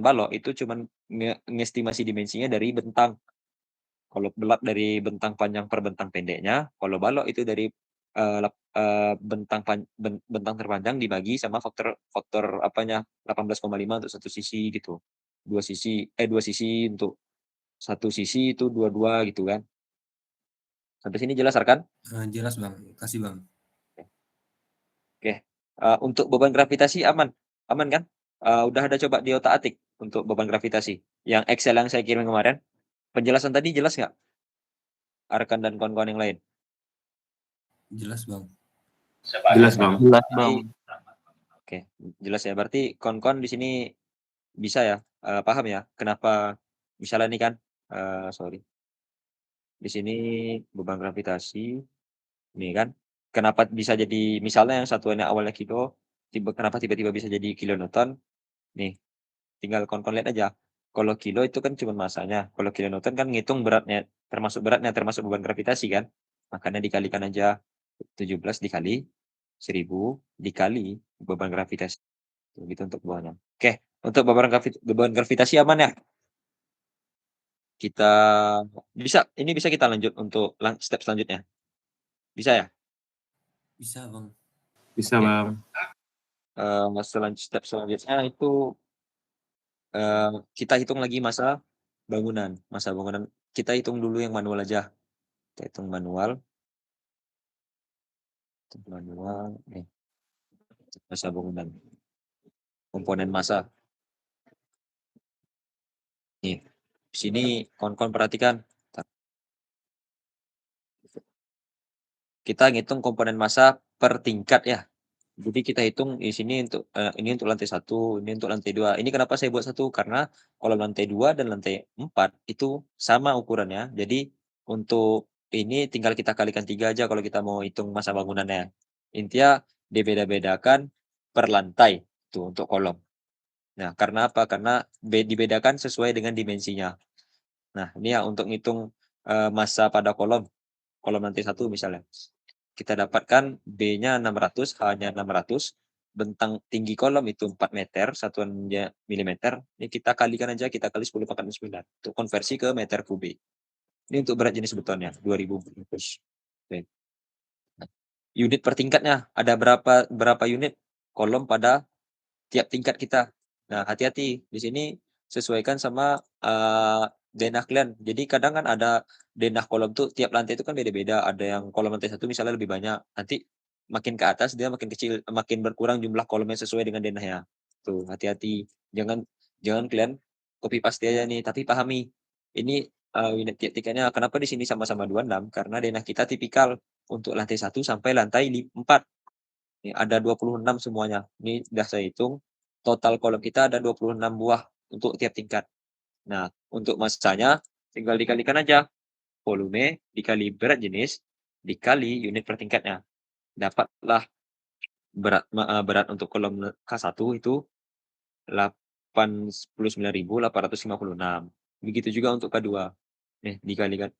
balok itu cuman ngestimasi dimensinya dari bentang. Kalau belak dari bentang panjang per bentang pendeknya, kalau balok itu dari, bentang terpanjang dibagi sama faktor faktor apanya, 18,5 untuk satu sisi gitu. 2 sisi untuk satu sisi itu 22 gitu kan. Sampai sini jelas, Arkan? Jelas Bang, kasih Bang. Oke, untuk beban gravitasi aman? Aman kan? Udah ada coba di otak-atik untuk beban gravitasi? Yang Excel yang saya kirim kemarin, penjelasan tadi jelas nggak? Arkan dan kawan-kawan yang lain? Jelas Bang. Jelas, Bang. Jelas, Berarti Bang. oke, jelas ya. Berarti kawan-kawan di sini bisa ya, paham ya kenapa misalnya nih kan, sorry, di sini beban gravitasi, nih kan, kenapa bisa jadi misalnya yang satuannya awalnya kilo, kenapa tiba-tiba bisa jadi kilonewton, nih, tinggal kawan-kawan lihat aja. Kalau kilo itu kan cuma masanya, kalau kilonewton kan ngitung beratnya, termasuk beban gravitasi kan. Makanya dikalikan aja 17 dikali 1000 dikali beban gravitasi. Gitu untuk bawahnya. Oke, untuk beban gravitasi aman ya? Kita bisa kita lanjut untuk step selanjutnya? Bisa ya? Bisa Bang. Bisa, Oke. Bang. Step selanjutnya itu, kita hitung lagi masa bangunan. Masa bangunan kita hitung dulu yang manual aja. Kita hitung manual. Nih, masa bangunan. Komponen massa. Nih, di sini kawan-kawan perhatikan. Kita ngitung komponen massa per tingkat ya. Jadi kita hitung di sini untuk, ini untuk lantai 1, ini untuk lantai 2. Ini kenapa saya buat 1, karena kalau lantai 2 dan lantai 4 itu sama ukurannya. Jadi untuk ini tinggal kita kalikan 3 aja kalau kita mau hitung massa bangunannya. Intinya dibeda-bedakan per lantai, tuh untuk kolom. Nah, karena apa? Karena dibedakan sesuai dengan dimensinya. Nah, ini ya untuk ngitung, massa pada kolom lantai 1 misalnya. Kita dapatkan B-nya 600, H-nya 600, bentang tinggi kolom itu 4 meter, satuannya milimeter, ini kita kalikan aja, kita kali 10 pangkat 9, untuk konversi ke meter kubik. Ini untuk berat jenis betonnya, 2000 bungkus. Oke. Nah, unit per tingkatnya, ada berapa unit kolom pada tiap tingkat kita. Nah, hati-hati, di sini sesuaikan sama, denah kalian. Jadi kadang kan ada denah kolom tuh tiap lantai itu kan beda-beda, ada yang kolom lantai 1 misalnya lebih banyak, nanti makin ke atas dia makin kecil, makin berkurang jumlah kolomnya sesuai dengan denahnya. Tuh, hati-hati, jangan jangan kalian copy paste aja nih, tapi pahami, ini, unit tiap tingkatnya. Kenapa di sini sama-sama 26, karena denah kita tipikal untuk lantai 1 sampai lantai 4. Ini ada 26 semuanya. Ini udah saya hitung, total kolom kita ada 26 buah untuk tiap tingkat. Nah, untuk massanya tinggal dikalikan aja, volume dikali berat jenis, dikali unit per tingkatnya. Dapatlah berat untuk kolom K1 itu 89.856. Begitu juga untuk K2. Nih dikalikan,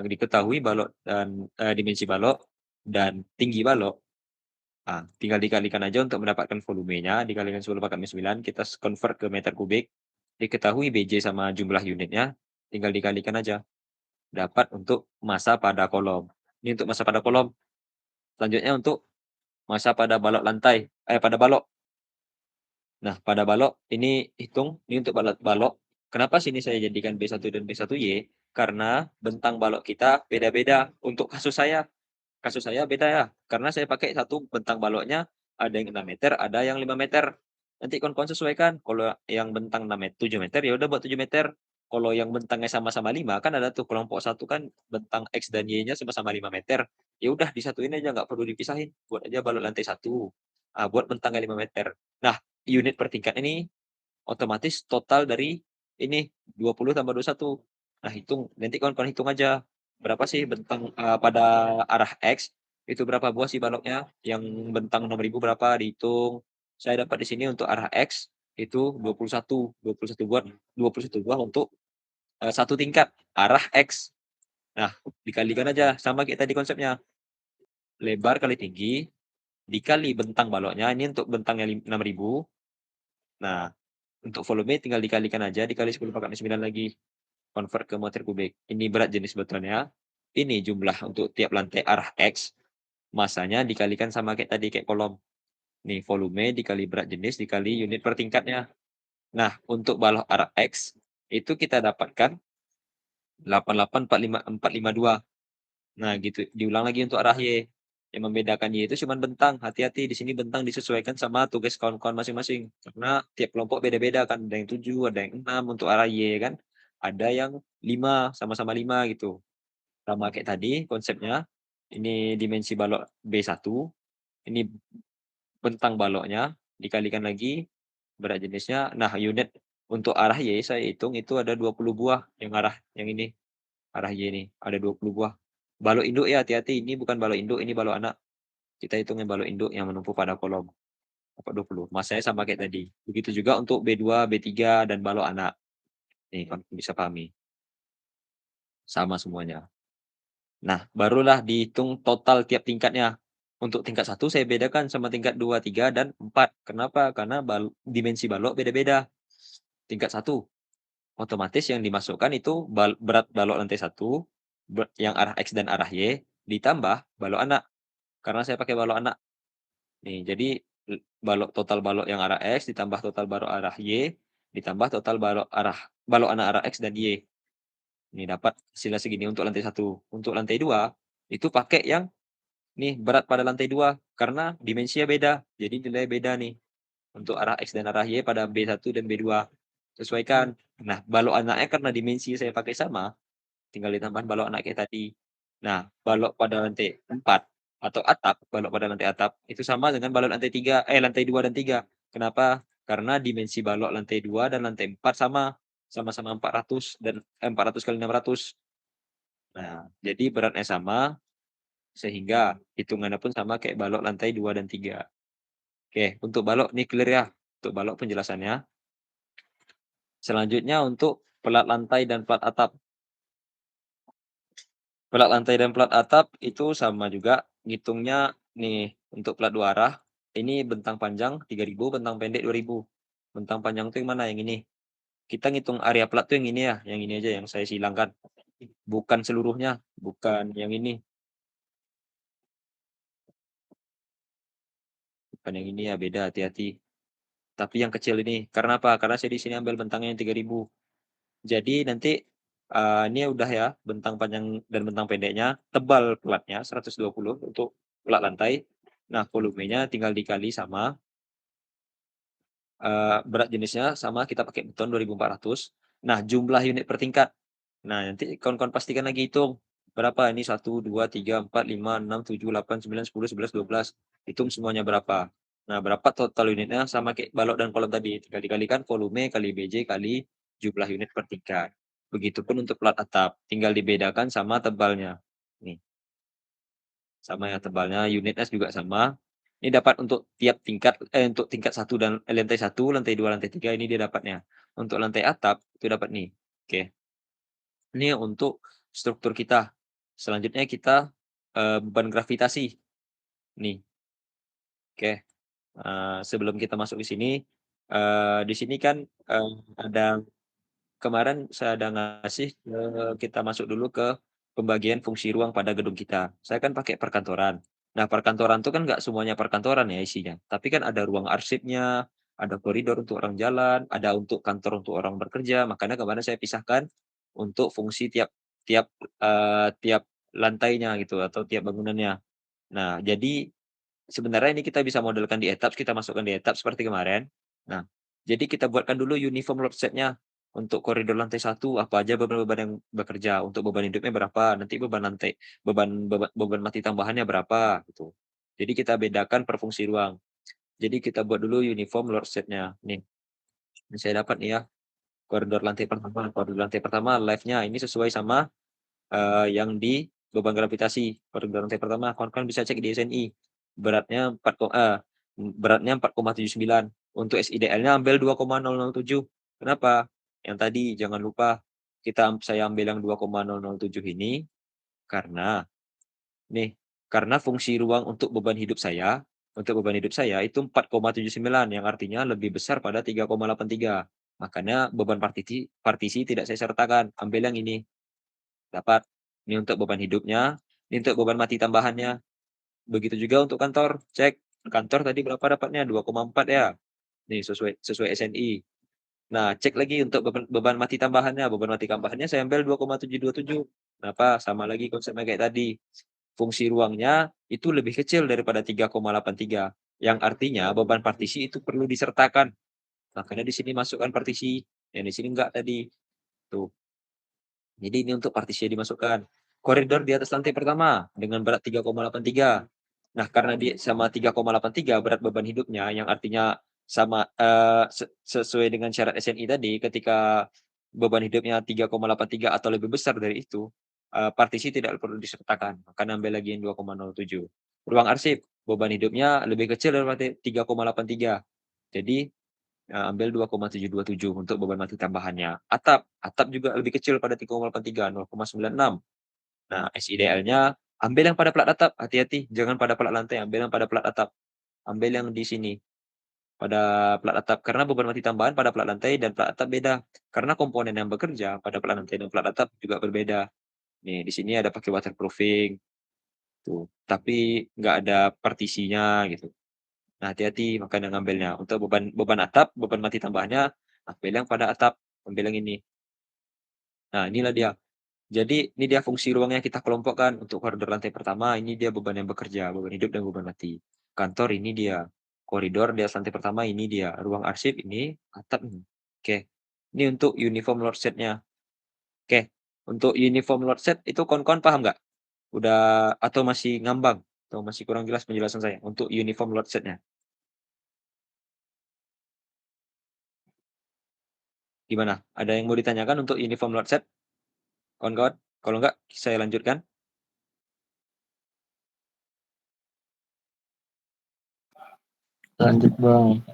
diketahui balok dan, dimensi balok dan tinggi balok. Nah, tinggal dikalikan aja untuk mendapatkan volumenya, dikalikan 10/9, kita convert ke meter kubik, diketahui BJ sama jumlah unitnya, tinggal dikalikan aja, dapat untuk massa pada kolom. Ini untuk massa pada kolom. Selanjutnya untuk massa pada balok lantai, pada balok. Nah, pada balok ini hitung, ini untuk balok. Kenapa sini saya jadikan B1 dan B1Y? Karena bentang balok kita beda-beda. Untuk kasus saya beda ya, karena saya pakai satu bentang baloknya, ada yang 6 meter, ada yang 5 meter. Nanti kawan-kawan sesuaikan, kalau yang bentang 7 meter, ya udah buat 7 meter. Kalau yang bentangnya sama-sama 5, kan ada tuh kelompok 1 kan bentang X dan Y-nya sama-sama 5 meter. Ya udah disatuin aja, nggak perlu dipisahin, buat aja balok lantai 1, buat bentangnya 5 meter. Nah, unit per tingkat ini otomatis total dari ini 20 tambah 21. Nah, hitung, nanti kawan-kawan hitung aja, berapa sih bentang, pada arah X, itu berapa buah sih baloknya, yang bentang 6.000 berapa, dihitung. Saya dapat di sini untuk arah X, itu 21 buah 21 buah untuk, 1 tingkat, arah X. Nah, dikalikan aja, sama kayak tadi konsepnya, lebar kali tinggi, dikali bentang baloknya, ini untuk bentangnya 6.000. Nah, Untuk volume tinggal dikalikan aja, dikali 10⁻9 lagi, convert ke meter kubik. Ini berat jenis betonnya, ini jumlah untuk tiap lantai arah X, masanya dikalikan sama kayak tadi, kayak kolom. Nih, volume dikali berat jenis dikali unit per tingkatnya. Nah, untuk balok arah X, itu kita dapatkan 8845,452. Nah, gitu. Diulang lagi untuk arah Y. Yang membedakan Y itu cuman bentang. Hati-hati di sini bentang disesuaikan sama tugas kawan-kawan masing-masing. Karena tiap kelompok beda-beda kan. Ada yang 7, ada yang 6 untuk arah Y kan. Ada yang 5, sama-sama 5 gitu. Sama kayak tadi konsepnya. Ini dimensi balok B1, ini bentang baloknya, dikalikan lagi berat jenisnya. Nah, unit untuk arah Y saya hitung itu ada 20 buah yang arah yang ini. Arah Y ini, ada 20 buah. Balok induk ya, hati-hati, ini bukan balok induk, ini balok anak. Kita hitungnya balok induk yang menumpuk pada kolom, dapat 20. Masanya sama kayak tadi. Begitu juga untuk B2, B3, dan balok anak. Nih, kamu bisa pahami, sama semuanya. Nah, barulah dihitung total tiap tingkatnya. Untuk tingkat 1 saya bedakan sama tingkat 2, 3, dan 4. Kenapa? Karena dimensi balok beda-beda. Tingkat 1, otomatis yang dimasukkan itu berat balok lantai 1, yang arah X dan arah Y, ditambah balok anak. Karena saya pakai balok anak. Nih, jadi total balok yang arah X ditambah total balok arah Y, ditambah total balok anak arah X dan Y. Ini dapat hasilnya segini untuk lantai 1. Untuk lantai 2, itu pakai yang nih berat pada lantai 2 karena dimensinya beda. Jadi nilainya beda nih. Untuk arah X dan arah Y pada B1 dan B2. Sesuaikan. Nah, balok anaknya karena dimensi saya pakai sama, tinggal ditambahin balok anak kayak tadi. Nah, balok pada lantai 4 atau atap, balok pada lantai atap, itu sama dengan balok lantai 2 dan 3. Kenapa? Karena dimensi balok lantai 2 dan lantai 4 sama, sama-sama 400 dan 400 kali 600. Nah, jadi beratnya sama, sehingga hitungannya pun sama kayak balok lantai 2 dan 3. Oke, untuk balok ini clear ya, untuk balok penjelasannya. Selanjutnya untuk pelat lantai dan plat atap. Pelat lantai dan plat atap itu sama juga, ngitungnya nih, untuk plat 2 arah, ini bentang panjang 3.000, bentang pendek 2.000. Bentang panjang tuh yang mana? Yang ini. Kita ngitung area plat tuh yang ini ya, yang ini aja yang saya silangkan. Bukan seluruhnya, bukan yang ini, bukan yang ini ya, beda, hati-hati. Tapi yang kecil ini, karena apa? Karena saya di sini ambil bentangnya yang 3.000. Jadi nanti, ini udah ya, bentang panjang dan bentang pendeknya, tebal platnya 120 untuk plat lantai. Nah, volumenya tinggal dikali sama, berat jenisnya sama kita pakai beton 2.400. Nah, jumlah unit per tingkat. Nah, nanti kawan-kawan pastikan lagi hitung, berapa ini 1, 2, 3, 4, 5, 6, 7, 8, 9, 10, 11, 12. Hitung semuanya berapa. Nah, berapa total unitnya sama kayak balok dan kolom tadi, tinggal dikalikan volume kali BJ kali jumlah unit per tingkat. Begitupun untuk plat atap, tinggal dibedakan sama tebalnya. Nih, sama ya tebalnya, unitnya juga sama. Ini dapat untuk tiap tingkat untuk tingkat 1 dan lantai 1, lantai 2, lantai 3 ini dia dapatnya. Untuk lantai atap itu dapat nih. Oke, ini untuk struktur kita. Selanjutnya kita, beban gravitasi. Nih, oke, sebelum kita masuk ke sini, di sini kan, ada kemarin saya ada ngasih, kita masuk dulu ke pembagian fungsi ruang pada gedung kita. Saya kan pakai perkantoran. Nah, perkantoran itu kan nggak semuanya perkantoran ya isinya, tapi kan ada ruang arsipnya, ada koridor untuk orang jalan, ada untuk kantor untuk orang bekerja, makanya kemarin saya pisahkan untuk fungsi tiap tiap, tiap lantainya gitu atau tiap bangunannya. Nah, jadi sebenarnya ini kita bisa modelkan di etaps, kita masukkan di etaps seperti kemarin. Nah, jadi kita buatkan dulu uniform load set-nya. Untuk koridor lantai 1 apa aja beban-beban yang bekerja, untuk beban hidupnya berapa, nanti beban lantai beban mati tambahannya berapa, gitu. Jadi kita bedakan per fungsi ruang. Jadi kita buat dulu uniform load set-nya. Nih, ini saya dapat nih ya, koridor lantai pertama. Koridor lantai pertama live-nya ini sesuai sama, yang di beban gravitasi. Koridor lantai pertama kawan-kawan bisa cek di SNI. Beratnya 4,79. Untuk SIDL-nya ambil 2,007. Kenapa? Yang tadi jangan lupa saya ambil yang 2,007 ini karena nih, karena fungsi ruang untuk beban hidup saya untuk beban hidup saya itu 4,79 yang artinya lebih besar pada 3,83. Makanya beban partisi partisi tidak saya sertakan, ambil yang ini, dapat. Ini untuk beban hidupnya, ini untuk beban mati tambahannya. Begitu juga untuk kantor, cek, kantor tadi berapa dapatnya, 2,4 ya, nih sesuai sesuai SNI. Nah, cek lagi untuk beban mati tambahannya, beban mati tambahannya saya ambil 2,727. Kenapa? Sama lagi konsepnya kayak tadi, fungsi ruangnya itu lebih kecil daripada 3,83, yang artinya beban partisi itu perlu disertakan. Makanya di sini masukkan partisi, yang di sini enggak tadi, tuh. Jadi ini untuk partisinya dimasukkan. Koridor di atas lantai pertama dengan berat 3,83. Nah, karena dia sama 3,83 berat beban hidupnya, yang artinya sama, sesuai dengan syarat SNI tadi, ketika beban hidupnya 3,83 atau lebih besar dari itu, partisi tidak perlu disertakan, maka ambil lagi yang 2,07. Ruang arsip, beban hidupnya lebih kecil daripada 3,83. Jadi, ambil 2,727 untuk beban mati tambahannya. Atap juga lebih kecil pada 3,83, 0,96. Nah, SIDL-nya ambil yang pada plat atap, hati-hati, jangan pada plat lantai, ambil yang pada plat atap. Ambil yang di sini, pada plat atap, karena beban mati tambahan pada plat lantai dan plat atap beda. Karena komponen yang bekerja pada plat lantai dan plat atap juga berbeda. Nih, di sini ada pakai waterproofing, tuh, tapi nggak ada partisinya gitu. Nah, hati-hati makanya ngambilnya. Untuk beban beban atap, beban mati tambahannya, ambil yang pada atap, ambil yang ini. Nah, inilah dia. Jadi ini dia fungsi ruang yang kita kelompokkan. Untuk koridor lantai pertama, ini dia beban yang bekerja, beban hidup dan beban mati. Kantor ini dia, koridor di atas lantai pertama ini dia, ruang arsip ini, atap ini. Oke, ini untuk uniform load set-nya. Oke, untuk uniform load set itu kawan-kawan paham nggak? Udah atau masih ngambang? Atau masih kurang jelas penjelasan saya untuk uniform load set-nya? Gimana? Ada yang mau ditanyakan untuk uniform load set, kawan-kawan? Kalau nggak, saya lanjutkan. Lanjut Bang.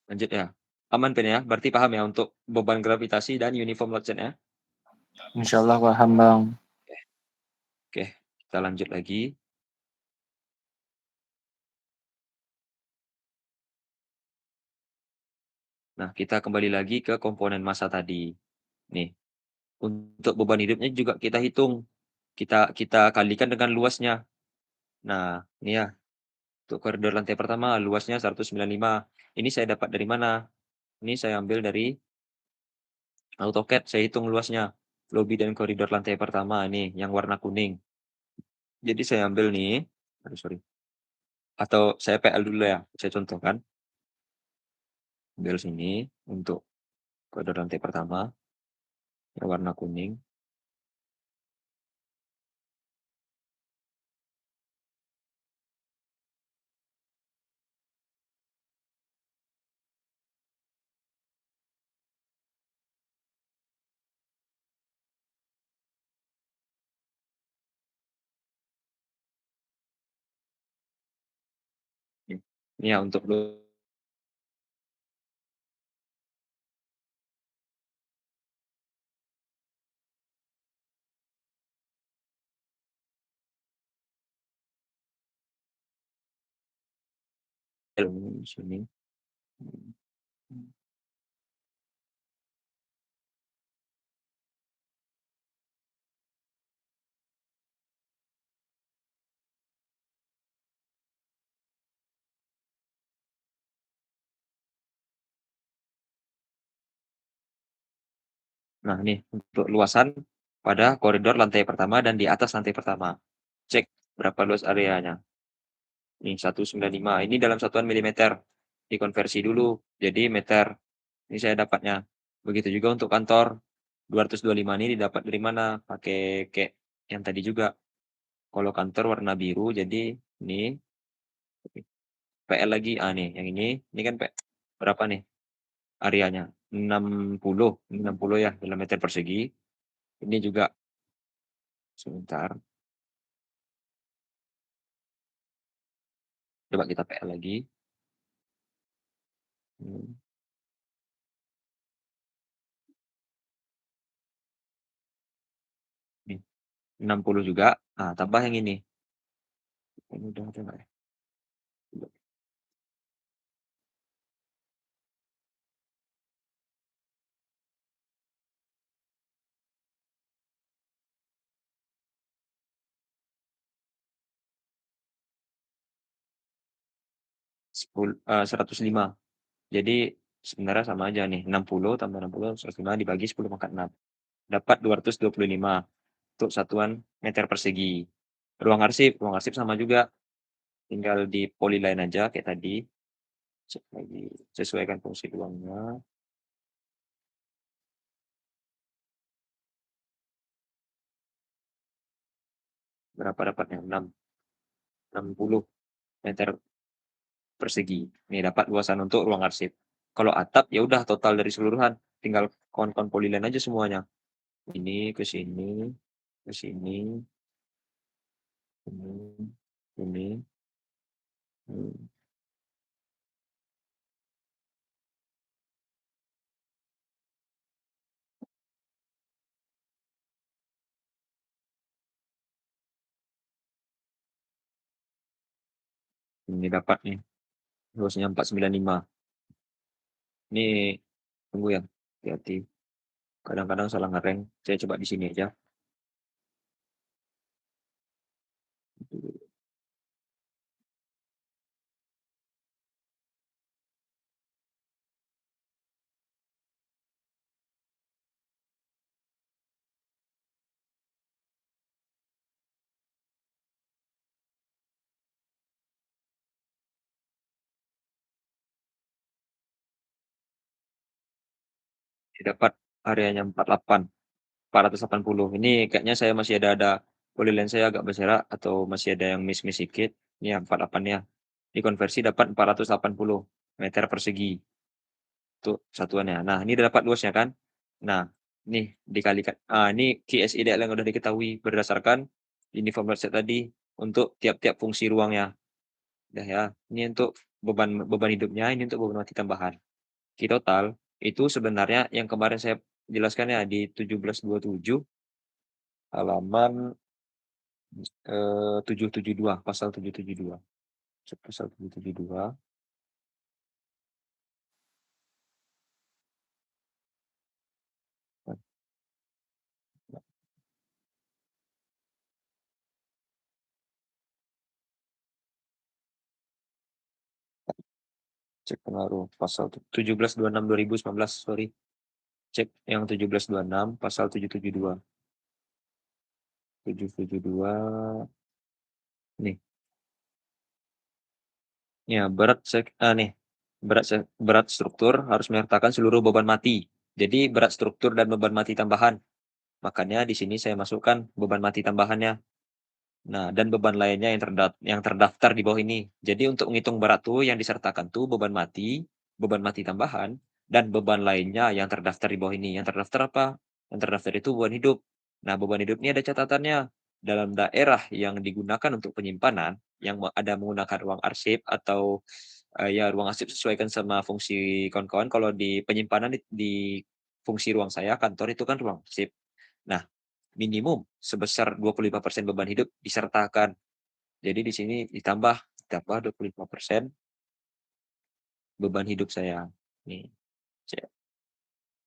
Lanjut ya. Aman Pen ya? Berarti paham ya untuk beban gravitasi dan uniform load set ya? Insyaallah paham Bang. Oke, oke, kita lanjut lagi. Nah, kita kembali lagi ke komponen massa tadi. Nih, untuk beban hidupnya juga kita hitung, kita kita kalikan dengan luasnya. Nah, ini ya, untuk koridor lantai pertama luasnya 195. Ini saya dapat dari mana? Ini saya ambil dari AutoCAD, saya hitung luasnya. Lobi dan koridor lantai pertama nih, yang warna kuning. Jadi saya ambil nih, aduh sorry, atau saya PL dulu ya, saya contohkan. Ambil sini untuk koridor lantai pertama, yang warna kuning. Ini ya untuk sini. Nah, ini untuk luasan pada koridor lantai pertama dan di atas lantai pertama. Cek berapa luas areanya. Nih 195. Ini dalam satuan milimeter. Dikonversi dulu jadi meter. Ini saya dapatnya. Begitu juga untuk kantor. 225 ini didapat dari mana? Pakai kayak yang tadi juga. Kalau kantor warna biru jadi ini PL lagi. Ah nih, yang ini kan berapa nih areanya? 60 ya dalam meter persegi. Ini juga sebentar. Coba kita PL lagi. Hmm, nih 60 juga. Nah, tambah yang ini. Ini udah ada nggak ya? 105. Jadi sebenarnya sama aja nih, 60 tambah 60, 105 dibagi 10/6. Dapat 225 untuk satuan meter persegi. Ruang arsip sama juga, tinggal di polyline aja kayak tadi. Cek lagi, sesuaikan fungsi ruangnya. Berapa dapatnya? 60 meter persegi. Nih dapat luasan untuk ruang arsip. Kalau atap ya udah total dari seluruhan, tinggal kawan-kawan polyline aja semuanya. Ini ke sini, ke sini, ini, hmm, ini dapat nih, luasnya 495. Ini tunggu ya, hati-hati. Kadang-kadang salah ngereng. Saya coba di sini aja. Dapat areanya 480. Ini kayaknya saya masih ada polyline saya agak berserak atau masih ada yang miss-miss sedikit. Ini yang 48 ya. Dikonversi dapat 480 meter persegi untuk satuannya. Nah, ini udah dapat luasnya kan. Nah, nih dikalikan, ini QS ideal yang udah diketahui berdasarkan uniform load set tadi untuk tiap-tiap fungsi ruangnya. Udah ya. Ini untuk beban beban hidupnya, ini untuk beban mati tambahan. Total itu sebenarnya yang kemarin saya jelaskan ya di 1727 halaman, 772, pasal 772. Pasal 772, cek pengaruh pasal 1726 2019, sorry. Cek yang 1726 pasal 772. 772 nih. Ya, nih, berat struktur harus menyertakan seluruh beban mati. Jadi berat struktur dan beban mati tambahan. Makanya di sini saya masukkan beban mati tambahannya. Nah, dan beban lainnya yang terdaftar di bawah ini. Jadi untuk menghitung berat tuh yang disertakan tuh beban mati tambahan, dan beban lainnya yang terdaftar di bawah ini. Yang terdaftar apa? Yang terdaftar itu beban hidup. Nah, beban hidup ini ada catatannya. Dalam daerah yang digunakan untuk penyimpanan, yang ada menggunakan ruang arsip atau ya ruang arsip sesuaikan sama fungsi kawan-kawan. Kalau di penyimpanan di fungsi ruang saya kantor itu kan ruang arsip. Nah, minimum sebesar 25% beban hidup disertakan. Jadi di sini ditambah 25% beban hidup saya. Nih, cek.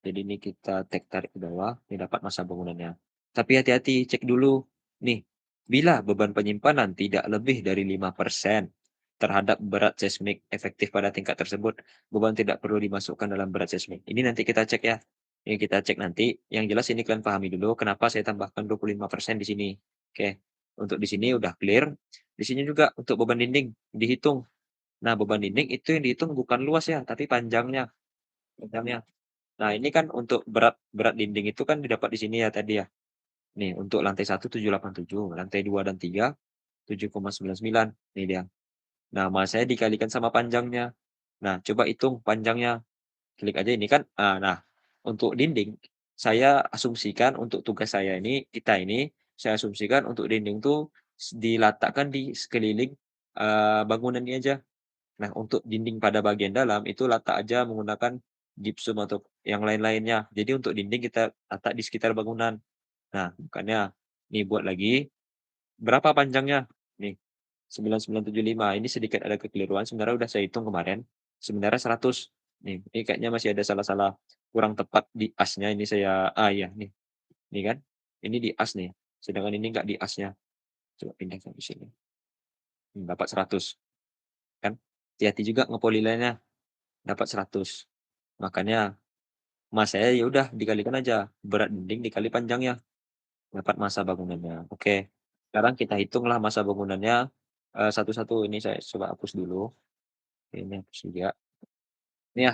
Jadi ini kita tarik ke bawah, ini dapat masa bangunannya. Tapi hati-hati, cek dulu. Nih, bila beban penyimpanan tidak lebih dari 5% terhadap berat seismik efektif pada tingkat tersebut, beban tidak perlu dimasukkan dalam berat seismik. Ini nanti kita cek ya. Ini kita cek nanti. Yang jelas ini kalian pahami dulu kenapa saya tambahkan 25% di sini. Oke. Untuk di sini udah clear. Di sini juga untuk beban dinding dihitung. Nah, beban dinding itu yang dihitung bukan luas ya, tapi panjangnya. Panjangnya. Nah, ini kan untuk berat berat dinding itu kan didapat di sini ya tadi ya. Nih, untuk lantai 1 787, lantai 2 dan 3 7,99. Nih dia. Nah, massa saya dikalikan sama panjangnya. Nah, coba hitung panjangnya. Klik aja ini kan, nah, untuk dinding, saya asumsikan untuk tugas saya ini, kita ini, saya asumsikan untuk dinding tuh diletakkan di sekeliling, bangunan ini aja. Nah, untuk dinding pada bagian dalam itu letak aja menggunakan gypsum atau yang lain-lainnya. Jadi untuk dinding kita letak di sekitar bangunan. Nah, makanya nih buat lagi, berapa panjangnya? Nih, 9975. Ini sedikit ada kekeliruan, sebenarnya udah saya hitung kemarin, sebenarnya 100. Nih, ini kayaknya masih ada salah-salah kurang tepat di asnya, ini saya iya nih, ini kan, ini di as nih, sedangkan ini enggak di asnya. Coba pindahkan ke sini. Dapat 100, kan. hati-hati juga ngepolilainya, dapat 100. Makanya Mas saya ya udah dikalikan aja, berat dinding dikali panjangnya, dapat masa bangunannya. Oke, sekarang kita hitunglah masa bangunannya, satu-satu. Ini saya coba hapus dulu, ini hapus juga. Ini ya,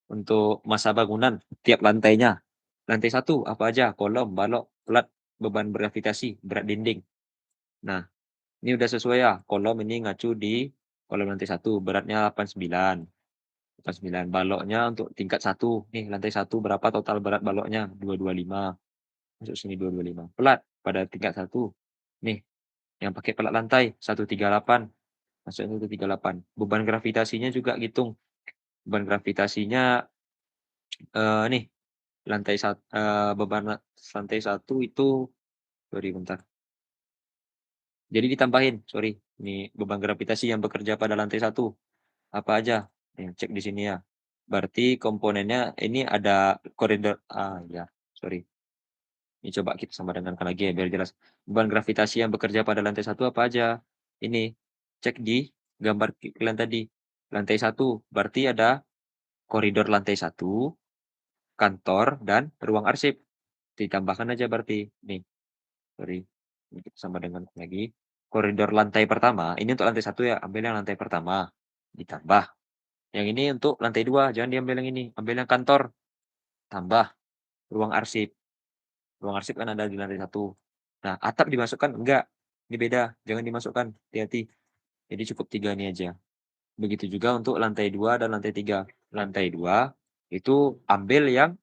untuk masa bangunan tiap lantainya. Lantai 1 apa aja? Kolom, balok, plat, beban gravitasi, berat dinding. Nah, ini udah sesuai ya, kolom ini ngacu di kolom lantai 1 beratnya 89, 89. Baloknya untuk tingkat 1, nih lantai 1 berapa total berat baloknya? 225, masuk sini 225. Plat pada tingkat 1, nih yang pakai plat lantai 138, masuk 138. Beban gravitasinya juga ngitung, beban gravitasinya, nih beban lantai 1 itu, sorry bentar. Jadi ditambahin, sorry, ini beban gravitasi yang bekerja pada lantai 1, apa aja? Nih cek di sini ya. Berarti komponennya ini ada koridor ya, sorry. Ini coba kita samakan lagi ya biar jelas. Beban gravitasi yang bekerja pada lantai 1 apa aja? Ini, cek di gambar kalian tadi. Lantai 1 berarti ada koridor lantai 1, kantor, dan ruang arsip. Ditambahkan aja berarti. Nih, sorry. Ini kita sama dengan lagi. Koridor lantai pertama, ini untuk lantai 1 ya, ambil yang lantai pertama, ditambah. Yang ini untuk lantai 2, jangan diambil yang ini, ambil yang kantor, tambah ruang arsip. Ruang arsip kan ada di lantai 1. Nah, atap dimasukkan? Enggak, ini beda, jangan dimasukkan, hati-hati. Jadi cukup 3 ini aja. Begitu juga untuk lantai 2 dan lantai 3. Lantai 2 itu ambil yang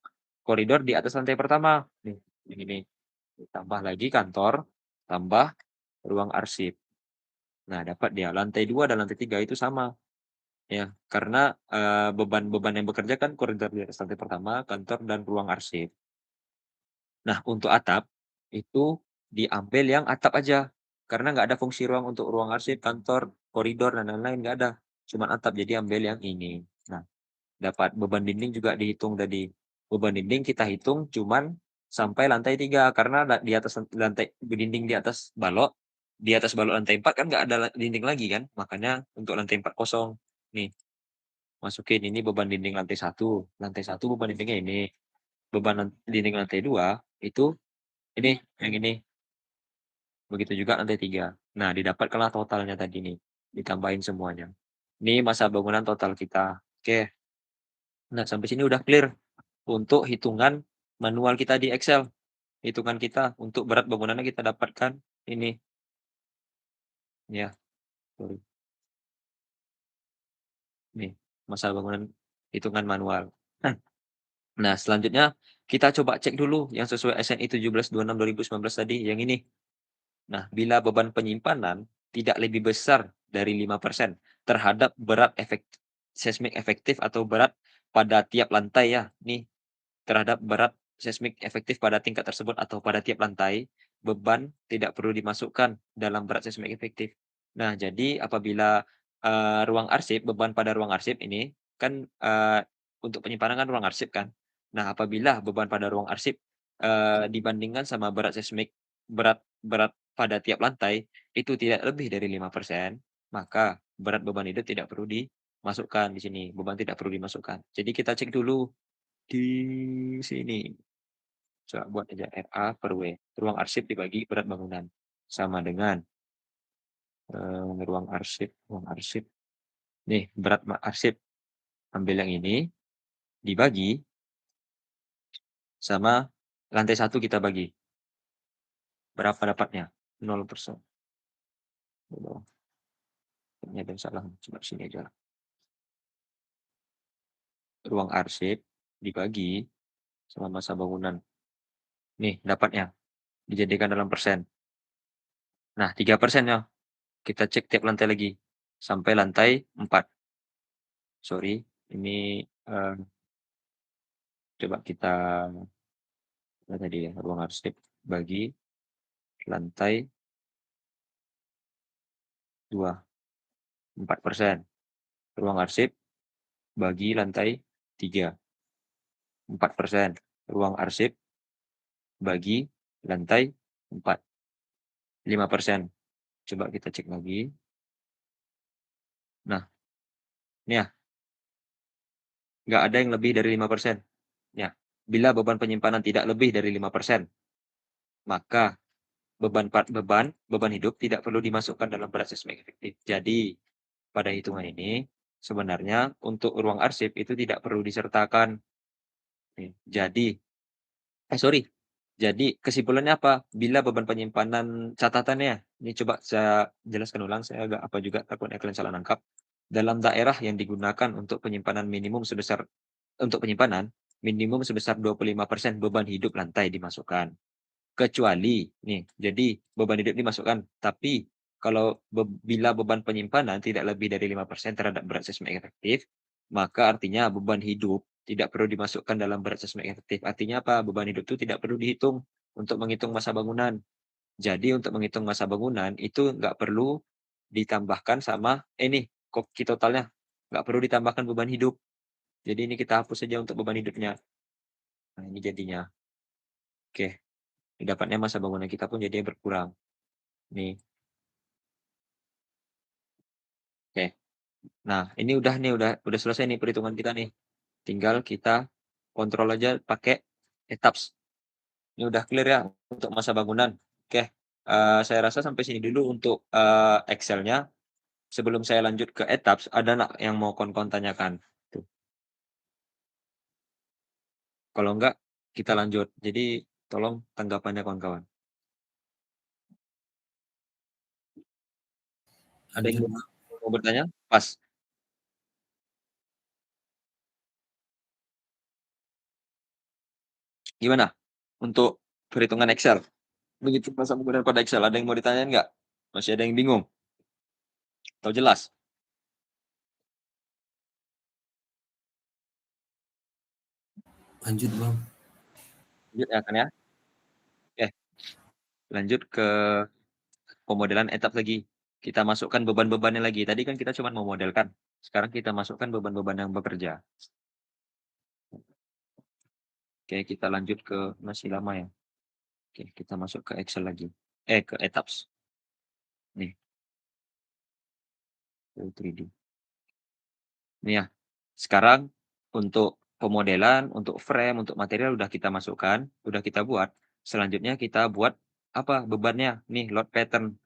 koridor di atas lantai pertama. Nih, yang ini. Tambah lagi kantor, tambah ruang arsip. Nah, dapat dia. Lantai 2 dan lantai 3 itu sama. Ya, karena, beban-beban yang bekerja kan koridor di atas lantai pertama, kantor, dan ruang arsip. Nah, untuk atap, itu diambil yang atap aja, karena nggak ada fungsi ruang untuk ruang arsip, kantor, koridor, dan lain-lain, nggak ada, cuman atap, jadi ambil yang ini. Nah, dapat beban dinding juga dihitung tadi. Beban dinding kita hitung cuman sampai lantai 3 karena di atas lantai dinding di atas balok lantai 4 kan nggak ada dinding lagi kan, makanya untuk lantai 4 kosong. Nih, masukin ini beban dinding lantai satu beban dindingnya ini, beban dinding lantai 2 itu ini, yang ini. Begitu juga lantai 3. Nah, didapatkanlah totalnya tadi nih, ditambahin semuanya. Ini masa bangunan total kita. Oke. Nah, sampai sini udah clear untuk hitungan manual kita di Excel. Hitungan kita untuk berat bangunannya kita dapatkan ini, ya, sorry. Nih, masa bangunan hitungan manual. Nah, selanjutnya kita coba cek dulu yang sesuai SNI 1726/2019 tadi, yang ini. Nah, bila beban penyimpanan tidak lebih besar dari 5% terhadap berat seismik efektif atau berat pada tiap lantai ya, nih, terhadap berat seismik efektif pada tingkat tersebut atau pada tiap lantai, beban tidak perlu dimasukkan dalam berat seismik efektif. Nah, jadi apabila, beban pada ruang arsip ini kan, untuk penyimpanan kan ruang arsip kan. Nah, apabila beban pada ruang arsip, dibandingkan sama berat berat pada tiap lantai itu tidak lebih dari 5%, maka berat beban itu tidak perlu dimasukkan di sini, beban tidak perlu dimasukkan. Jadi kita cek dulu di sini, coba buat aja RA per W, ruang arsip dibagi berat bangunan, sama dengan, ruang arsip, nih berat arsip, ambil yang ini, dibagi sama lantai 1 kita bagi, berapa dapatnya? 0%. Oh, ini ada yang salah, coba sini aja. Ruang arsip dibagi sama masa bangunan. Nih dapatnya, dijadikan dalam persen. Nah 3% ya, kita cek tiap lantai lagi, sampai lantai 4. Sorry, ini, coba kita tadi ya, ruang arsip bagi lantai 2, 4%. Ruang arsip bagi lantai 3, 4%. Ruang arsip bagi lantai 4, 5%. Coba kita cek lagi. Nah, Nih ya, nggak ada yang lebih dari 5%. Ya, bila beban penyimpanan tidak lebih dari 5%, maka beban hidup tidak perlu dimasukkan dalam berat seismik efektif. Jadi, pada hitungan ini, sebenarnya untuk ruang arsip itu tidak perlu disertakan. Nih, sorry, jadi kesimpulannya apa? Bila beban penyimpanan catatannya, ini coba saya jelaskan ulang, saya agak apa juga, takutnya kalian salah nangkap. Dalam daerah yang digunakan untuk penyimpanan, minimum sebesar 25% beban hidup lantai dimasukkan. Kecuali nih, jadi beban hidup dimasukkan, tapi kalau bila beban penyimpanan tidak lebih dari 5% terhadap berat seismik efektif, maka artinya beban hidup tidak perlu dimasukkan dalam berat seismik efektif. Artinya apa? Beban hidup itu tidak perlu dihitung untuk menghitung masa bangunan. Jadi untuk menghitung masa bangunan itu nggak perlu ditambahkan sama nih, koki totalnya, nggak perlu ditambahkan beban hidup. Jadi ini kita hapus saja untuk beban hidupnya. Nah ini jadinya. Oke, dapatnya masa bangunan kita pun jadi berkurang. Nih, oke. Nah, ini udah selesai nih perhitungan kita nih. Tinggal kita kontrol aja pakai etaps. Ini udah clear ya untuk masa bangunan. Oke, saya rasa sampai sini dulu untuk, Excel-nya. Sebelum saya lanjut ke etaps, ada nggak yang mau kawan-kawan tanyakan? Tuh, kalau enggak kita lanjut. Jadi tolong tanggapannya kawan-kawan. Ada yang Lanjut Bang. mau bertanya? Pas. Gimana untuk perhitungan Excel? Begitu masa penggunaan pada Excel, ada yang mau ditanyain nggak? Masih ada yang bingung? Atau jelas? Lanjut Bang. Lanjut ya kan ya? Oke, lanjut ke pemodelan etap lagi. Kita masukkan beban-bebannya lagi. Tadi kan kita cuma memodelkan. Sekarang kita masukkan beban-beban yang bekerja. Oke, kita lanjut ke masih lama ya. Oke, kita masuk ke Excel lagi. Ke etaps. Nih, ke 3D. Nih ya. Sekarang untuk pemodelan, untuk frame, untuk material udah kita masukkan, udah kita buat. Selanjutnya kita buat apa? Bebannya. Nih, load pattern.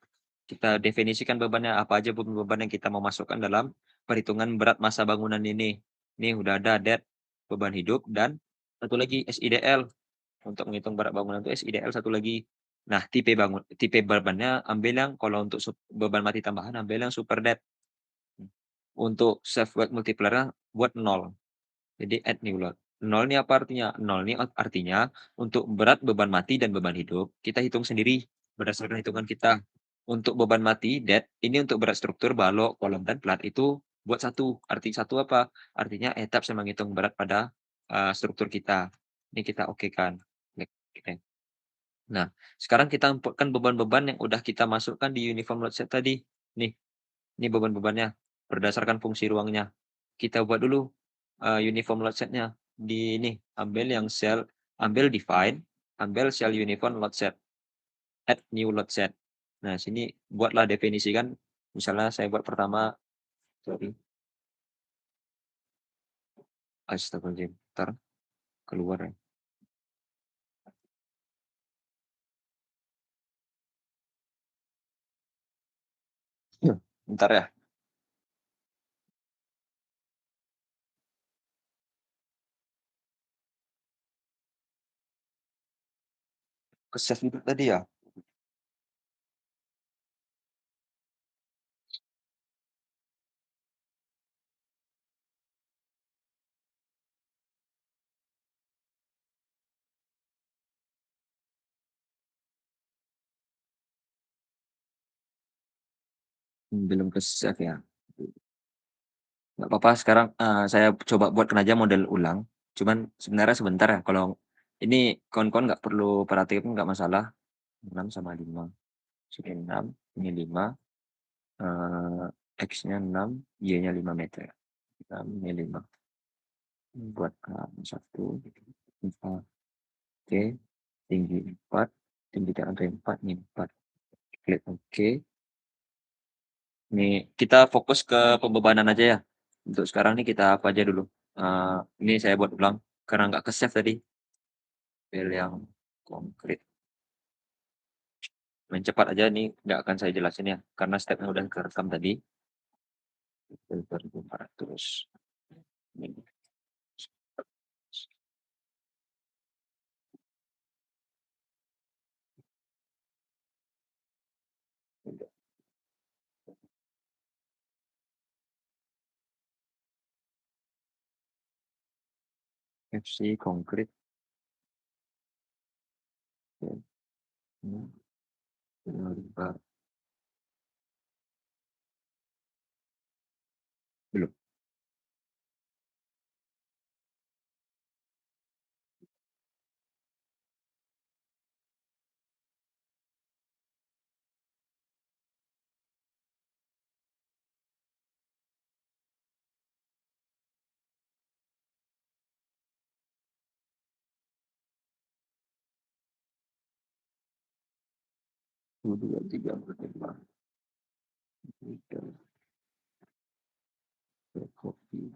Kita definisikan bebannya, apa aja beban-beban yang kita mau masukkan dalam perhitungan berat masa bangunan ini. Nih udah ada beban hidup dan satu lagi SIDL. Untuk menghitung berat bangunan itu SIDL satu lagi. Nah, tipe bebannya ambil yang kalau untuk beban mati tambahan ambil yang super dead. Untuk self weight multiplier buat 0. Jadi add new load. 0 ini apa artinya? 0 ini artinya untuk berat beban mati dan beban hidup, kita hitung sendiri berdasarkan hitungan kita. Untuk beban mati, dead, ini untuk berat struktur, balok, kolom, dan plat itu buat satu. Arti satu apa? Artinya etap saya menghitung berat pada struktur kita. Ini kita okekan. Oke. Nah, sekarang kita inputkan beban-beban yang udah kita masukkan di uniform load set tadi. Nih, ini beban-bebannya berdasarkan fungsi ruangnya. Kita buat dulu uniform load set-nya. Di ini, ambil define, ambil cell uniform load set, add new load set. Nah, sini buatlah definisi kan, misalnya saya buat pertama, sorry, astagfirullahaladzim, entar keluar ya. Bentar ya. Ke-save itu tadi ya? Belum ke-save ya? Nggak apa-apa sekarang, saya coba buatkan aja model ulang, cuman sebenarnya sebentar ya, kalau ini kawan-kawan nggak perlu perhatiin nggak masalah, 6 sama 5, sini 6, ini 5, X-nya 6, Y-nya 5 meter, 6, ini 5. Buat, 1, 4, oke, tinggi 4, tinggi dari lantai 4, ini 4, klik oke. Ini kita fokus ke pembebanan aja ya. Untuk sekarang nih kita apa aja dulu, ini saya buat ulang karena nggak ke-save tadi. File yang konkret. Main cepat aja nih, nggak akan saya jelasin ya, karena step-nya udah kerekam tadi. Filter 400. Ini. FC konkret. Belum. Dua, dua, tiga, empat, lima. Tiga, kopi.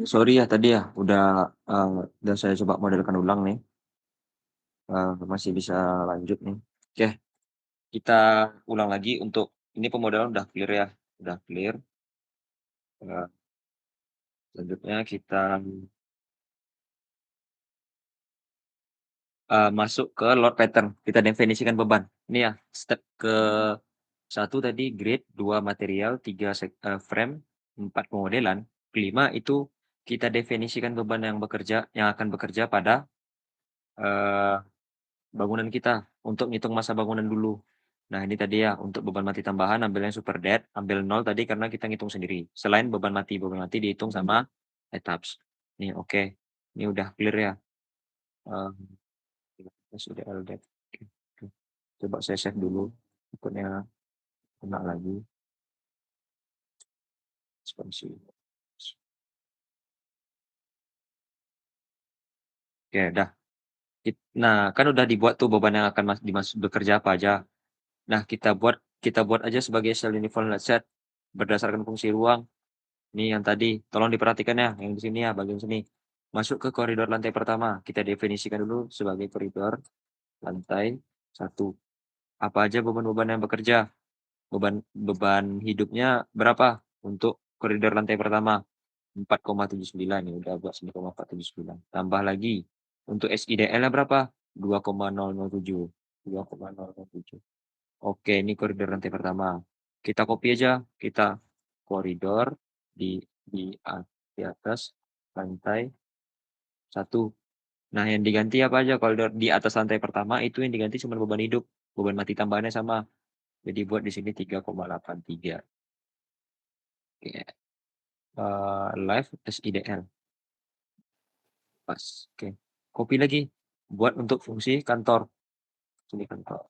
Sorry ya tadi ya udah saya coba modelkan ulang nih, masih bisa lanjut nih. Oke, kita ulang lagi untuk ini pemodelan udah clear ya, udah clear, eee, selanjutnya kita, masuk ke load pattern, kita definisikan beban. Ini ya step ke satu tadi grid, 2 material, 3 frame, 4 pemodelan, kelima itu kita definisikan beban yang akan bekerja pada, eee bangunan kita, untuk ngitung masa bangunan dulu. Nah ini tadi ya untuk beban mati tambahan ambil yang super dead, ambil 0 tadi karena kita ngitung sendiri. Selain beban mati dihitung sama ETABS. Nih oke, ini udah clear ya, eee, sudah LDAP, oke oke. Coba saya save dulu, takutnya kena lagi, ekspansi. Oke dah, nah kan udah dibuat tuh beban yang akan bekerja apa aja. Nah kita buat aja sebagai sel uniform set berdasarkan fungsi ruang. Nih yang tadi, tolong diperhatikan ya, yang di sini ya, bagian sini. Masuk ke koridor lantai pertama, kita definisikan dulu sebagai koridor lantai satu. Apa aja beban-beban yang bekerja? Beban beban hidupnya berapa untuk koridor lantai pertama? 4,79 nih, udah buat 9,479. Tambah lagi, untuk SIDL-nya berapa? 2,007. 2,007. Oke, ini koridor lantai pertama. Kita copy aja, kita koridor di di atas lantai satu. Nah, yang diganti apa aja kalau di atas lantai pertama itu yang diganti cuma beban hidup, beban mati tambahannya sama. Jadi buat di sini 3,83. Oke, live SIDL, pas, oke. Copy lagi, buat untuk fungsi kantor, sini kantor.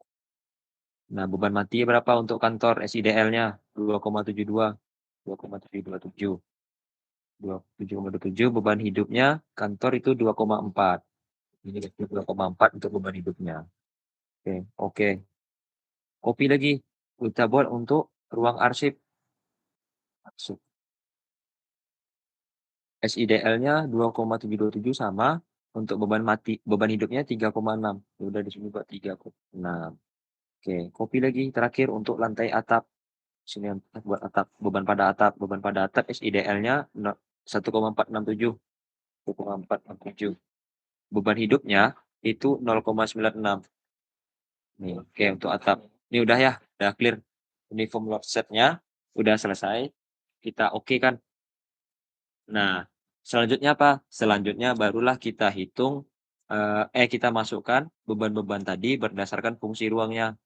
Nah, beban mati berapa untuk kantor SIDL-nya? 2,72, 2,727. 27,27, beban hidupnya kantor itu 2,4. Ini 2,4 untuk beban hidupnya. Oke oke. Copy lagi, kita buat untuk ruang arsip. Arsip. SIDL-nya 2,727 sama, untuk beban hidupnya 3,6. Ya udah di sini buat 3,6. Oke, copy lagi terakhir untuk lantai atap. Sini yang buat atap, beban pada atap SIDL-nya 1,467, 1,467. Beban hidupnya itu 0,96. Nih, oke untuk atap. Ini udah ya, udah clear. Uniform load set-nya udah selesai, kita oke kan. Nah, selanjutnya apa? Selanjutnya barulah kita hitung, kita masukkan beban-beban tadi berdasarkan fungsi ruangnya.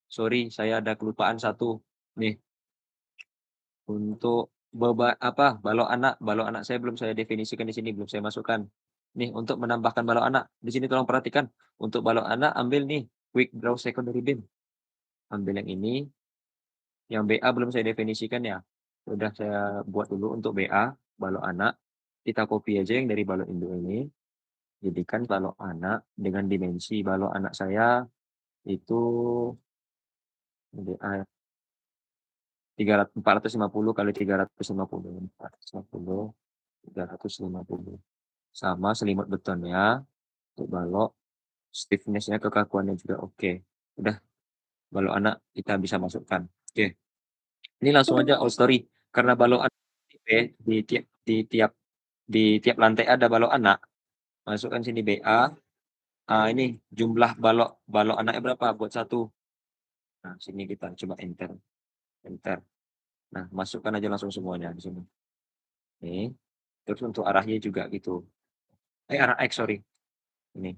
Sorry, saya ada kelupaan satu. Nih, untuk balok anak saya belum saya definisikan di sini, belum saya masukkan. Nih, untuk menambahkan balok anak, di sini tolong perhatikan, untuk balok anak ambil nih, quick draw secondary beam. Ambil yang ini, yang BA belum saya definisikan ya. Udah saya buat dulu untuk BA, balok anak. Kita copy aja yang dari balok induk ini. Jadikan balok anak dengan dimensi balok anak saya itu BA 450 kali 350, 450, 350. Sama selimut betonnya untuk balok, stiffness-nya, kekakuannya juga oke. Udah, balok anak kita bisa masukkan. Oke. Ini langsung aja all story, karena balok anak di tiap lantai ada balok anak, masukkan sini BA, ini jumlah balok balok anaknya berapa buat satu. Nah, sini kita coba enter, enter. Nah, masukkan aja langsung semuanya di sini. Nih, terus untuk arahnya juga gitu. Arah X sorry, ini.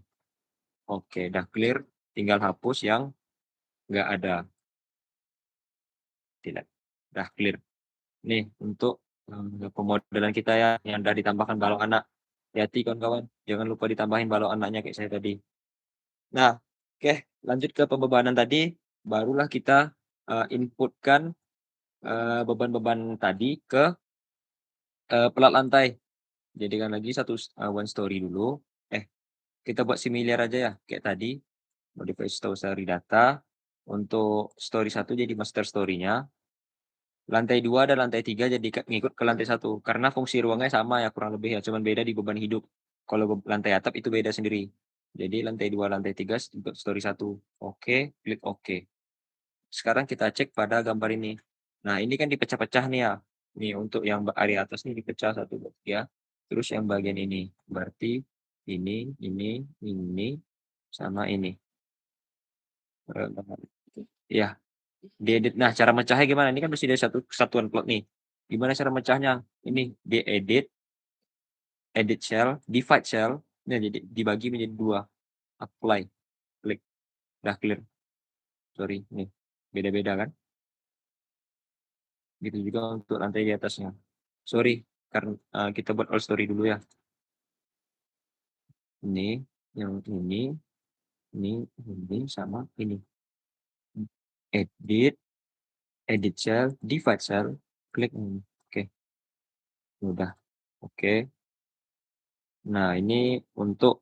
Oke, udah clear, tinggal hapus yang nggak ada, tidak. Udah clear. Nih untuk, pemodelan kita ya, yang udah ditambahkan balok anak. Hati-hati kawan-kawan, jangan lupa ditambahin balok anaknya kayak saya tadi. Nah, oke, lanjut ke pembebanan tadi, barulah kita, input-kan, beban-beban tadi ke, pelat lantai. Jadikan lagi one story dulu. Kita buat similar aja ya, kayak tadi, modify story data, untuk story 1 jadi master story-nya. Lantai 2 dan lantai 3 jadi ngikut ke lantai 1 karena fungsi ruangnya sama ya kurang lebih ya, cuman beda di beban hidup. Kalau lantai atap itu beda sendiri. Jadi lantai 2, lantai 3 untuk story 1. Oke, klik oke. Sekarang kita cek pada gambar ini. Nah, ini kan dipecah-pecah nih ya. Nih untuk yang area atas nih dipecah 1, 2, 3. Terus yang bagian ini. Berarti ini, sama ini. Ya, diedit. Nah, cara mecahnya gimana? Ini kan masih dari satu kesatuan plot nih. Gimana cara mecahnya? Ini diedit, edit cell, divide cell. Nah, jadi dibagi menjadi 2. Apply, klik. Udah clear. Sorry, nih. Beda-beda kan? Gitu juga untuk lantai di atasnya. Sorry, karena kita buat all story dulu ya. Ini, yang ini sama ini. Edit, edit cell, divide cell, klik ini. Oke. Udah. Oke. Nah, ini untuk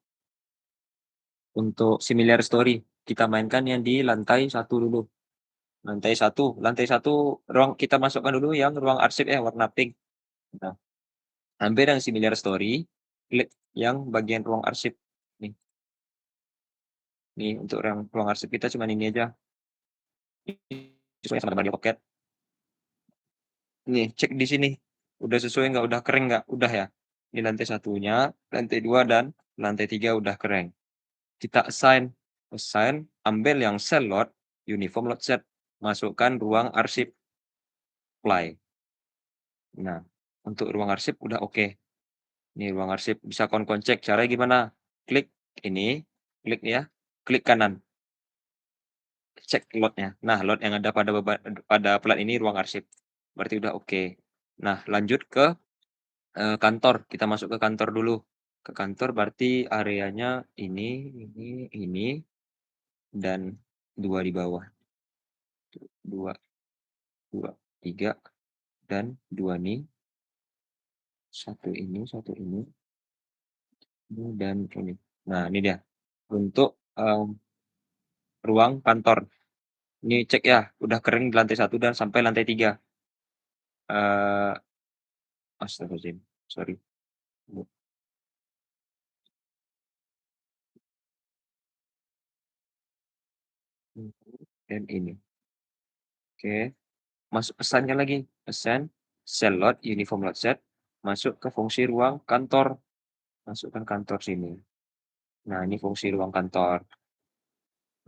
similar story, kita mainkan yang di lantai 1 dulu. Lantai satu ruang kita masukkan dulu yang ruang arsip ya, warna pink. Nah, ambil yang similar story, klik yang bagian ruang arsip. Nih. Nih, untuk ruang arsip kita cuma ini aja. Sesuai sama dengan pocket. Nih, cek di sini. Udah sesuai nggak? Udah kering nggak? Udah ya. Ini lantai satunya, lantai 2 dan lantai 3 udah kering. Kita assign, ambil yang cell load, uniform load set, masukkan ruang arsip, apply. Nah, untuk ruang arsip udah oke. Ini ruang arsip bisa kawan-kawan cek caranya gimana? Klik ini, klik ya, klik kanan. Cek load-nya. Nah, load yang ada pada plat ini ruang arsip. Berarti udah oke. Nah, lanjut ke kantor. Kita masuk ke kantor dulu. Ke kantor berarti areanya ini, dan 2 di bawah. 2, 2, 3, dan 2 nih. 1 ini, dan ini. Nah, ini dia. Untuk ruang kantor. Ini cek ya, udah kering di lantai 1 dan sampai lantai 3. Astagfirullahaladzim, sorry. Dan ini. Oke, masuk pesannya lagi, assign, cell load, uniform load set, masuk ke fungsi ruang kantor. Masukkan kantor sini. Nah, ini fungsi ruang kantor.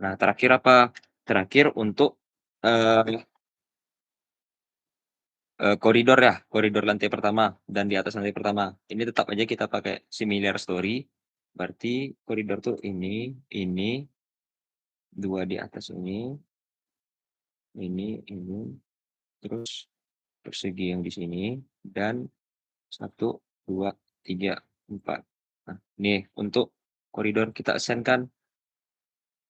Nah, terakhir apa? Terakhir untuk, eee koridor ya, koridor lantai pertama dan di atas lantai pertama. Ini tetap aja kita pakai similar story, berarti koridor tuh ini, 2 di atas ini, terus persegi yang di sini, dan 1, 2, 3, 4. Nah, nih untuk koridor kita assign-kan.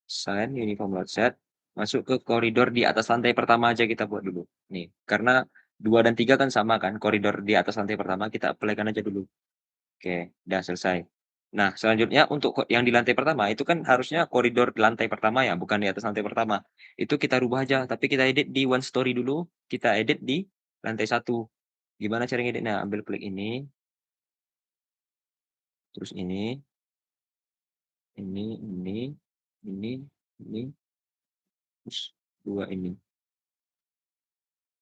Assign uniform load set, masuk ke koridor di atas lantai pertama aja kita buat dulu. Nih, karena 2 dan 3 kan sama kan, koridor di atas lantai pertama kita apply-kan aja dulu. Oke, udah selesai. Nah, selanjutnya untuk yang di lantai pertama itu kan harusnya koridor di lantai pertama ya, bukan di atas lantai pertama. Itu kita rubah aja, tapi kita edit di one story dulu, kita edit di lantai 1. Gimana cara ngeditnya? Ambil klik terus ini, terus 2 ini.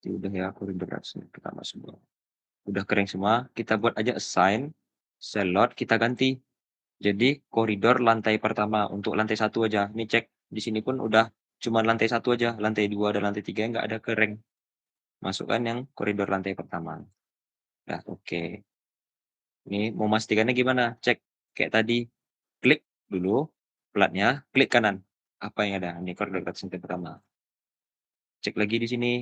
Itu udah ya koridor pertama semua. Udah kering semua, kita buat aja assign, cell load kita ganti. Jadi koridor lantai pertama, untuk lantai 1 aja. Ini cek, di sini pun udah cuma lantai 1 aja, lantai 2 dan lantai 3 nggak ada kering. Masukkan yang koridor lantai pertama. Nah, oke. Ini mau memastikannya gimana? Cek kayak tadi, klik dulu platnya, klik kanan. Apa yang ada? Ini koridor lantai pertama. Cek lagi di sini,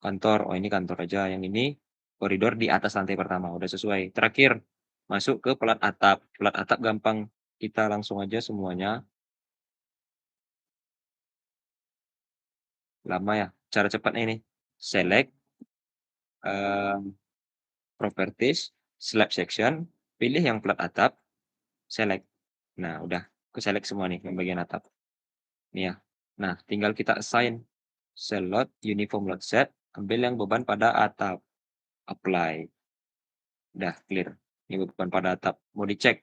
kantor. Oh, ini kantor aja, yang ini koridor di atas lantai pertama, udah sesuai. Terakhir, masuk ke plat atap. Plat atap gampang, kita langsung aja semuanya. Lama ya, cara cepatnya ini, select, properties, slab section, pilih yang plat atap, select. Nah, udah ke-select semua nih yang bagian atap. Nih ya. Nah, tinggal kita assign cell load, uniform load set, ambil yang beban pada atap, apply, udah clear. Ini beban pada atap, mau dicek,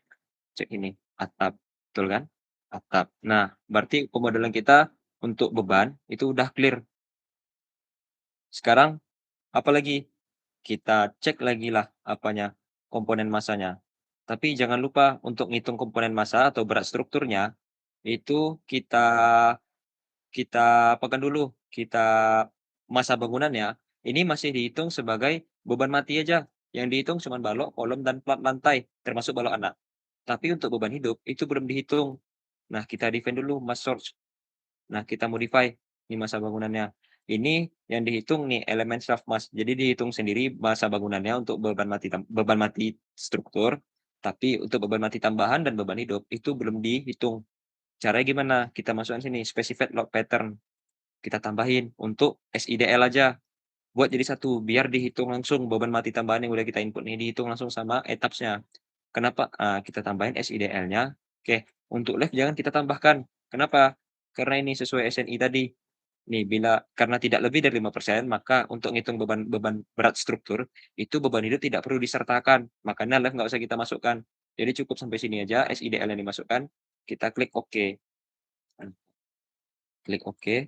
cek ini, atap, betul kan? Atap. Nah, berarti pemodelan kita untuk beban itu udah clear. Sekarang apalagi? Kita cek lagi lah apanya, komponen massanya. Tapi jangan lupa untuk ngitung komponen massa atau berat strukturnya, itu kita apakan dulu, kita massa bangunannya, ini masih dihitung sebagai beban mati aja, yang dihitung cuma balok, kolom, dan plat lantai, termasuk balok anak. Tapi untuk beban hidup, itu belum dihitung. Nah, kita define dulu mass source. Nah, kita modify nih massa bangunannya. Ini yang dihitung nih elemen shaft mass. Jadi dihitung sendiri massa bangunannya untuk beban mati struktur, tapi untuk beban mati tambahan dan beban hidup itu belum dihitung. Caranya gimana? Kita masukkan sini specified load pattern. Kita tambahin untuk SIDL aja. Buat jadi satu, biar dihitung langsung beban mati tambahan yang udah kita input nih, dihitung langsung sama etapsnya. Kenapa? Kita tambahin SIDL-nya. Oke, untuk left jangan kita tambahkan. Kenapa? Karena ini sesuai SNI tadi. Nih, karena tidak lebih dari 5%, maka untuk ngitung beban beban berat struktur, itu beban hidup tidak perlu disertakan. Makanya left nggak usah kita masukkan. Jadi cukup sampai sini aja SIDL yang dimasukkan, kita klik OK. Klik OK,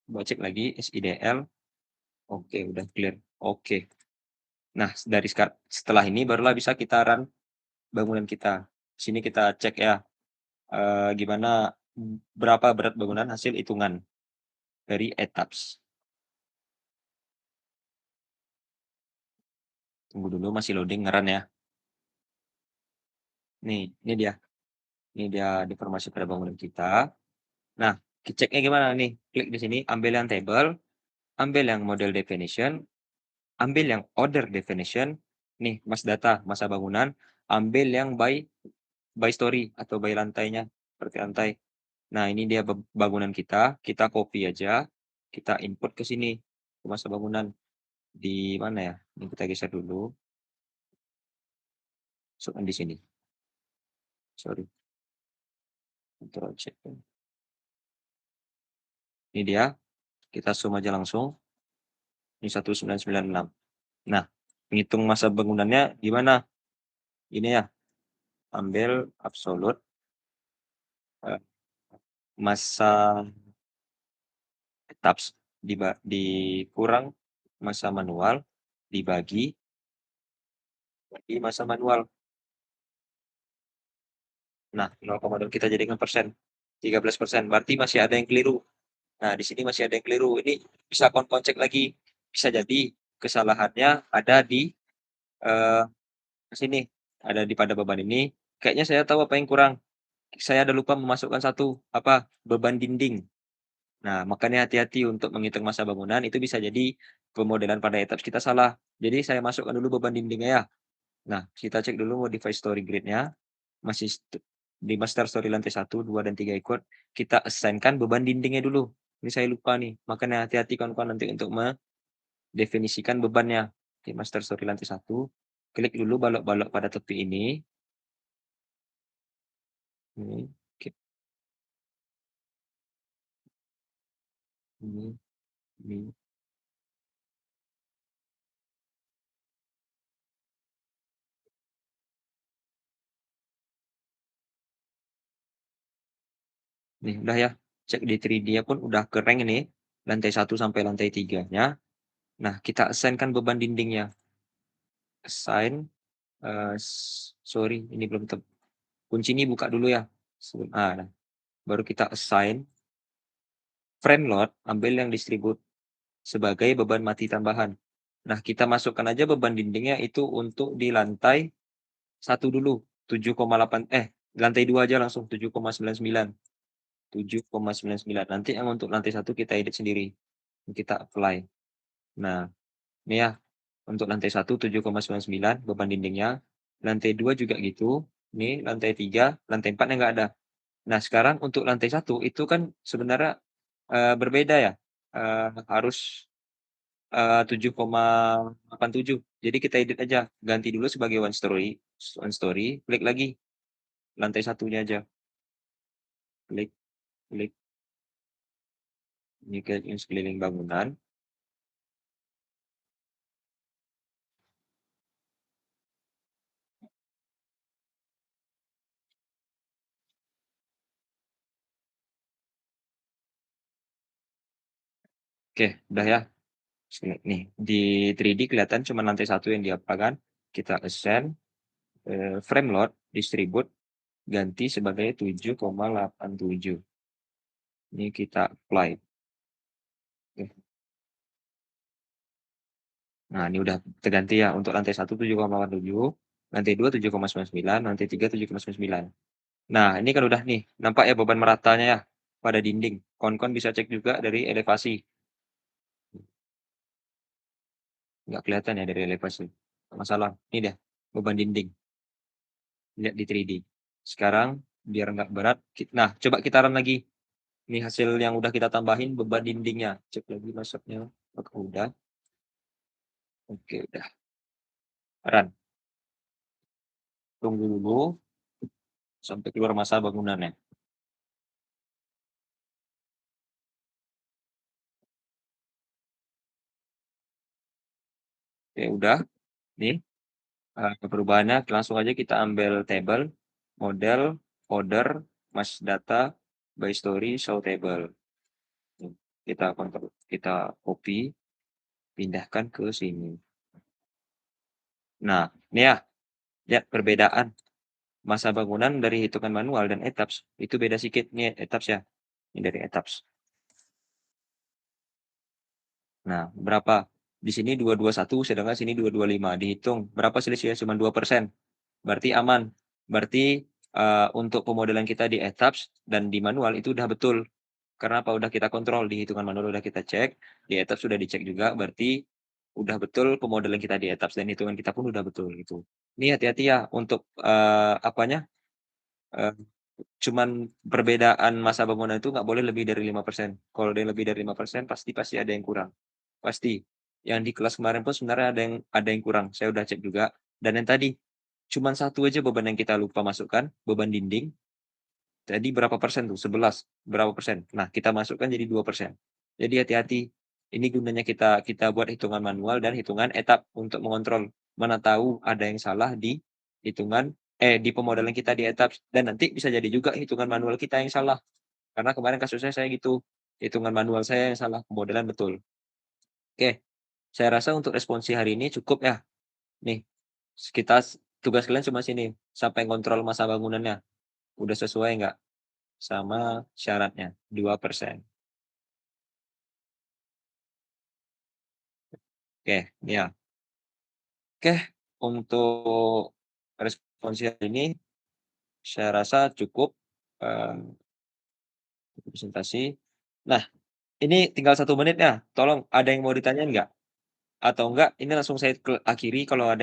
coba cek lagi SIDL. Oke, udah clear. Oke. Nah, setelah ini barulah bisa kita run bangunan kita. Sini kita cek ya, gimana berapa berat bangunan hasil hitungan dari ETABS. Tunggu dulu masih loading nge-run ya. Nih, ini dia. Ini dia informasi pada bangunan kita. Nah, ceknya gimana nih? Klik di sini, ambil yang table, ambil yang model definition, ambil yang order definition, nih mass data, massa bangunan, ambil yang by story atau by lantainya, seperti lantai. Nah, ini dia bangunan kita copy aja, kita input ke sini, ke massa bangunan. Di mana ya? Ini kita geser dulu. Masukkan di sini. Sorry. Ctrl C. Ini dia, kita zoom aja langsung. Ini 1996. Nah, menghitung massa bangunannya gimana? Ini ya, ambil absolut, massa etaps dikurang massa manual, dibagi massa manual. Nah, 0,2 kita jadikan persen, 13%. Berarti masih ada yang keliru. Nah, di sini masih ada yang keliru. Ini bisa kawan-kawan cek lagi. Bisa jadi kesalahannya ada di sini, ada di pada beban ini. Kayaknya saya tahu apa yang kurang. Saya ada lupa memasukkan satu, apa, beban dinding. Nah, makanya hati-hati untuk menghitung massa bangunan, itu bisa jadi pemodelan pada etaps kita salah. Jadi saya masukkan dulu beban dindingnya ya. Nah, kita cek dulu modify story grid-nya. Masih di master story lantai 1, 2, dan 3 ikut. Kita assign-kan beban dindingnya dulu. Ini saya lupa nih. Makanya hati-hati kawan-kawan nanti untuk mendefinisikan bebannya. Di master story lantai 1. Klik dulu balok-balok pada tepi ini. Ini. Ini. Nih, udah ya. Cek di 3D-nya pun udah keren ini. Lantai 1 sampai lantai 3-nya. Nah, kita assign-kan beban dindingnya. Assign, sorry, ini belum kunci ini buka dulu ya. Nah, baru kita assign frame load, ambil yang distribute sebagai beban mati tambahan. Nah, kita masukkan aja beban dindingnya itu untuk di lantai 1 dulu, 7,8, lantai 2 aja langsung 7,99. 7,99. Nanti yang untuk lantai 1 kita edit sendiri. Kita apply. Nah, ini ya, untuk lantai 1 7,99 beban dindingnya. Lantai 2 juga gitu. Ini lantai 3, lantai 4-nya nggak ada. Nah, sekarang untuk lantai 1 itu kan sebenarnya berbeda ya. Harus 7,87. Jadi kita edit aja, ganti dulu sebagai one story, klik lagi lantai satunya aja. Klik, klik. Ini ke sekeliling bangunan. Oke, udah ya. Nih, di 3D kelihatan cuma lantai 1 yang diapa kan. Kita assign, frame load, distribute, ganti sebagai 7,87. Ini kita apply. Oke. Nah, ini udah terganti ya, untuk lantai 1 7,87, lantai 2 7,99, lantai 3 7,99. Nah, ini kan udah nih, nampak ya beban meratanya ya, pada dinding. Kawan-kawan bisa cek juga dari elevasi. Nggak kelihatan ya dari elevasi, nggak masalah. Ini dia, beban dinding. Lihat di 3D. Sekarang biar nggak berat, nah coba kita run lagi. Ini hasil yang udah kita tambahin beban dindingnya. Cek lagi masuknya. Oke, udah. Oke, udah. Run. Tunggu dulu sampai keluar masa bangunannya. Oke, udah. Nih, perubahannya langsung aja kita ambil table, model, order, mass data, by story, show table. Kita kontrol, kita copy, pindahkan ke sini. Nah, ini ya, lihat perbedaan masa bangunan dari hitungan manual dan ETABS. Itu beda sedikit nih ETABS ya. Ini dari ETABS. Nah, berapa? Di sini 221, sedangkan sini 225. Dihitung berapa selisihnya? Cuma 2%. Berarti aman. Berarti untuk pemodelan kita di ETABS dan di manual itu udah betul. Karena apa? Udah kita kontrol di hitungan manual, udah kita cek, di ETABS sudah dicek juga, berarti udah betul pemodelan kita di ETABS dan hitungan kita pun udah betul gitu. Ini hati-hati ya untuk apanya? Eee, Cuman perbedaan masa bangunan itu nggak boleh lebih dari 5%. Kalau ada yang lebih dari 5% pasti pasti ada yang kurang, pasti. Yang di kelas kemarin pun sebenarnya ada yang kurang, saya udah cek juga. Dan yang tadi, cuman 1 aja beban yang kita lupa masukkan, beban dinding, tadi berapa persen tuh? 11, berapa persen? Nah, kita masukkan jadi 2%. Jadi hati-hati, ini gunanya kita kita buat hitungan manual dan hitungan etap untuk mengontrol, mana tahu ada yang salah di hitungan di pemodelan kita di etap dan nanti bisa jadi juga hitungan manual kita yang salah. Karena kemarin kasusnya saya gitu, hitungan manual saya yang salah, pemodelan betul. Oke, saya rasa untuk responsi hari ini cukup ya. Nih, tugas kalian cuma sini, sampai kontrol masa bangunannya, udah sesuai nggak sama syaratnya, 2%. Oke, ya. Oke, untuk responsi hari ini saya rasa cukup, eee, presentasi. Nah, ini tinggal 1 menit ya, tolong ada yang mau ditanyain nggak? Atau enggak ini langsung saya akhiri kalau ada